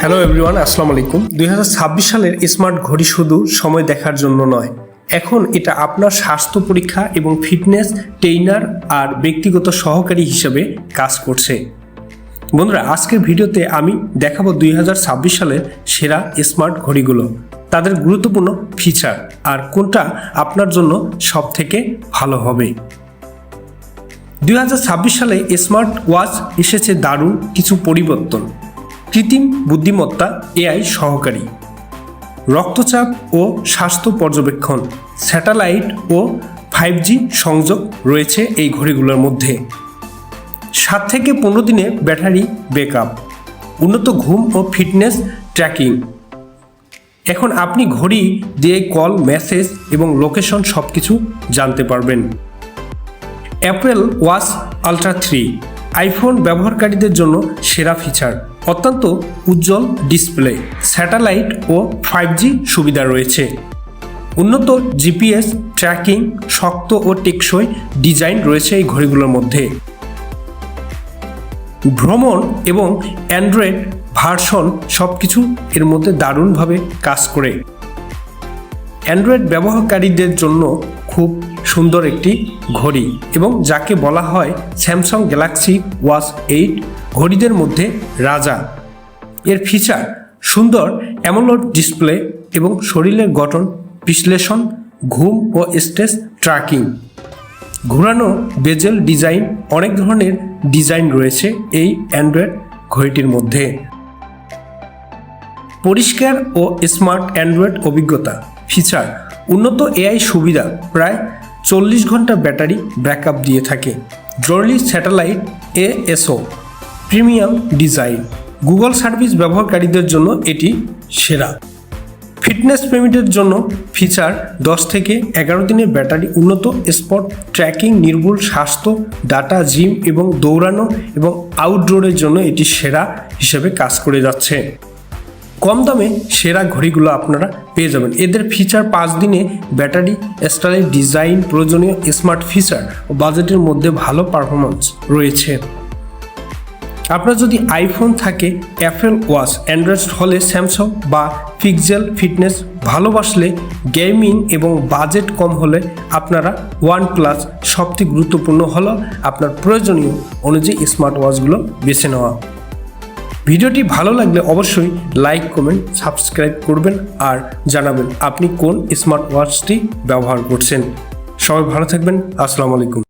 Hello everyone, আসসালামু আলাইকুম। 2026 সালের স্মার্ট ঘড়ি শুধু সময় দেখার জন্য নয়, এখন এটা আপনার স্বাস্থ্য পরীক্ষা এবং ফিটনেস ট্রেইনার আর ব্যক্তিগত সহকারী হিসেবে কাজ করছে। বন্ধুরা, আজকের ভিডিওতে আমি দেখাবো 2026 সালের সেরা স্মার্ট ঘড়িগুলো, তাদের গুরুত্বপূর্ণ ফিচার আর কোনটা আপনার জন্য সবথেকে ভালো হবে। 2026 সালে স্মার্ট ওয়াচ এসেছে দারুণ কিছু পরিবর্তন। কৃত্রিম বুদ্ধিমত্তা, এআই সহকারী, রক্তচাপ ও স্বাস্থ্য পর্যবেক্ষণ, স্যাটেলাইট ও 5G সংযোগ রয়েছে এই ঘড়িগুলোর মধ্যে। 7 থেকে 15 দিনে ব্যাটারি ব্যাকআপ, উন্নত ঘুম ও ফিটনেস ট্র্যাকিং। এখন আপনি ঘড়ি দিয়ে কল, মেসেজ এবং লোকেশন সব কিছু জানতে পারবেন। অ্যাপল ওয়াচ আলট্রা 3 আইফোন ব্যবহারকারীদের জন্য সেরা ফিচার, অত্যন্ত উজ্জ্বল ডিসপ্লে, স্যাটেলাইট ও 5G সুবিধা রয়েছে। উন্নত জিপিএস ট্র্যাকিং, শক্ত ও টেকসই ডিজাইন রয়েছে এই ঘড়িগুলোর মধ্যে। ভ্রমণ এবং অ্যান্ড্রয়েড ভার্সন সব কিছু এর মধ্যে দারুণভাবে কাজ করে। অ্যান্ড্রয়েড ব্যবহারকারীদের জন্য খুব সুন্দর একটি ঘড়ি এবং যাকে বলা হয় স্যামসাং গ্যালাক্সি ওয়াচ 8 ঘড়িদের মধ্যে রাজা। এর ফিচার সুন্দর অ্যামোলেড ডিসপ্লে এবং শরীরের গঠন বিশ্লেষণ, ঘুম ও স্ট্রেস ট্র্যাকিং। ঘোরানো বেজেল ডিজাইন, অনেক ধরনের ডিজাইন রয়েছে এই অ্যান্ড্রয়েড ঘড়িটির মধ্যে। পরিষ্কার ও স্মার্ট অ্যান্ড্রয়েড অভিজ্ঞতা, ফিচার উন্নত এআই সুবিধা, প্রায় 40 ঘন্টা ব্যাটারি ব্যাকআপ দিয়ে থাকে। জরুরি satellite ASO, premium design, Google service ব্যবহারকারীদের জন্য এটি সেরা। ফিটনেস প্রেমীদের জন্য ফিচার 10 থেকে 11 দিনের ব্যাটারি, উন্নত স্পট ট্র্যাকিং, নির্ভুল স্বাস্থ্য ডাটা, জিম এবং দৌড়ানো এবং আউটডোরের জন্য এটি সেরা হিসেবে কাজ করে যাচ্ছে। কম দামে সেরা ঘড়িগুলো আপনারা পেয়ে যাবেন। এদের ফিচার 5 দিনে ব্যাটারি, স্টাইলিশ ডিজাইন, প্রয়োজনীয় স্মার্ট ফিচার ও বাজেটের মধ্যে ভালো পারফরমেন্স রয়েছে। আপনার যদি আইফোন থাকে, অ্যাপল ওয়াচ, অ্যান্ড্রয়েড হলে স্যামসাং বা পিক্সেল, ফিটনেস ভালোবাসলে গেমিং এবং বাজেট কম হলে আপনারা OnePlus। সবথেকে গুরুত্বপূর্ণ হলো আপনার প্রয়োজনীয় অনুযায়ী স্মার্ট ওয়াচগুলো বেছে নেওয়া। ভিডিওটি ভালো লাগলে অবশ্যই লাইক, কমেন্ট, সাবস্ক্রাইব করবেন আর জানাবেন আপনি কোন স্মার্ট ওয়াচটি ব্যবহার করছেন। সবাই ভালো থাকবেন। আসসালামু আলাইকুম।